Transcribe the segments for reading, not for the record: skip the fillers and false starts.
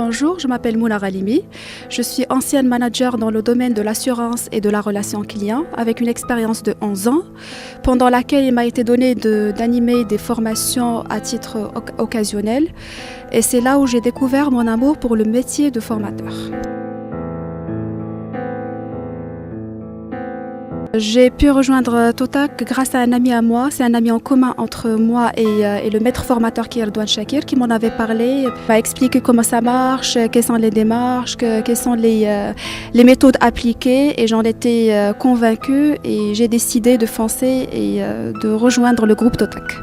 Bonjour, je m'appelle Mouna Ghalimi. Je suis ancienne manager dans le domaine de l'assurance et de la relation client avec une expérience de 11 ans, pendant laquelle il m'a été donné d'animer des formations à titre occasionnel. Et c'est là où j'ai découvert mon amour pour le métier de formateur. J'ai pu rejoindre Totak grâce à un ami à moi. C'est un ami en commun entre moi et le maître formateur qui est Redouane Chakir, qui m'en avait parlé. Il m'a expliqué comment ça marche, quelles sont les démarches, quelles sont les méthodes appliquées. Et j'en étais convaincue et j'ai décidé de foncer et de rejoindre le groupe Totak.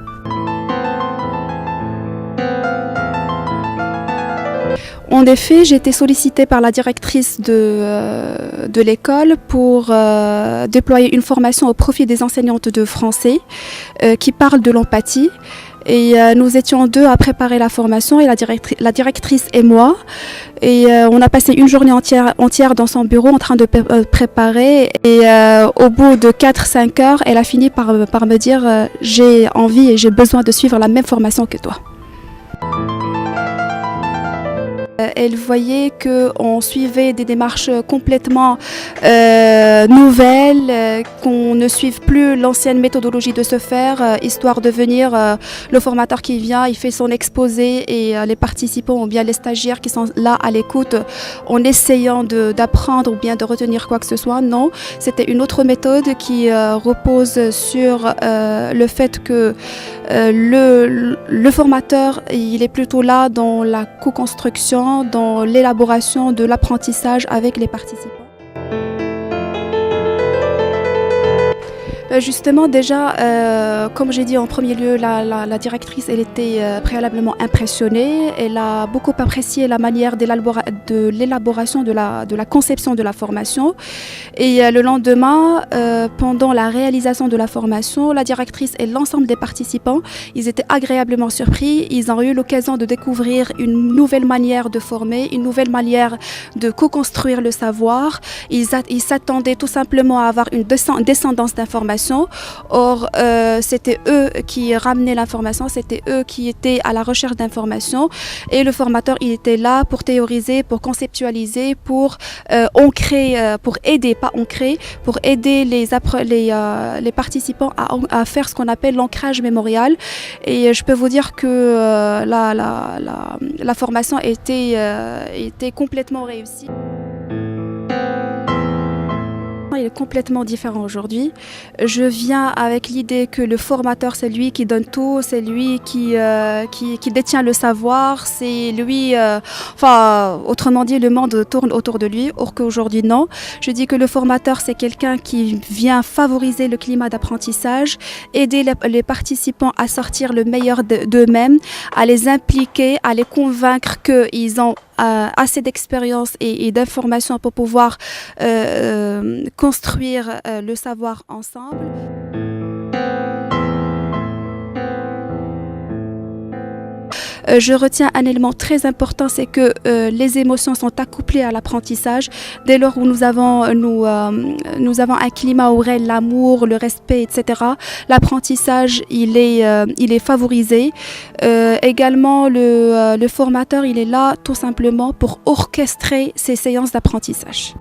En effet, j'ai été sollicitée par la directrice de l'école pour déployer une formation au profit des enseignantes de français qui parlent de l'empathie. Et nous étions deux à préparer la formation, et la directrice et moi. Et on a passé une journée entière dans son bureau en train de préparer. Et au bout de 4-5 heures, elle a fini par me dire j'ai envie et j'ai besoin de suivre la même formation que toi. Elle voyait qu'on suivait des démarches complètement nouvelles, qu'on ne suive plus l'ancienne méthodologie de se faire, histoire de venir, le formateur qui vient, il fait son exposé et les participants ou bien les stagiaires qui sont là à l'écoute en essayant d'apprendre ou bien de retenir quoi que ce soit. Non, c'était une autre méthode qui repose sur le fait que le formateur, il est plutôt là dans la co-construction, dans l'élaboration de l'apprentissage avec les participants. Justement, déjà, comme j'ai dit en premier lieu, la directrice, elle était préalablement impressionnée. Elle a beaucoup apprécié la manière de l'élaboration, de la conception de la formation. Et le lendemain, pendant la réalisation de la formation, la directrice et l'ensemble des participants, ils étaient agréablement surpris. Ils ont eu l'occasion de découvrir une nouvelle manière de former, une nouvelle manière de co-construire le savoir. Ils s'attendaient tout simplement à avoir une descendance d'informations. Or, c'était eux qui ramenaient l'information, c'était eux qui étaient à la recherche d'informations. Et le formateur, il était là pour théoriser, pour conceptualiser, pour ancrer, pour aider, pas ancrer, pour aider les participants à faire ce qu'on appelle l'ancrage mémorial. Et je peux vous dire que la formation était complètement réussie. Il est complètement différent aujourd'hui. Je viens avec l'idée que le formateur, c'est lui qui donne tout, c'est lui qui détient le savoir, c'est lui, autrement dit, le monde tourne autour de lui. Or qu'aujourd'hui, non. Je dis que le formateur, c'est quelqu'un qui vient favoriser le climat d'apprentissage, aider les participants à sortir le meilleur d'eux-mêmes, à les impliquer, à les convaincre qu'ils ont assez d'expérience et d'informations pour pouvoir construire le savoir ensemble. Je retiens un élément très important, c'est que les émotions sont accouplées à l'apprentissage. Dès lors où nous avons un climat où règne l'amour, le respect, etc., l'apprentissage il est favorisé. Également, le formateur il est là tout simplement pour orchestrer ces séances d'apprentissage.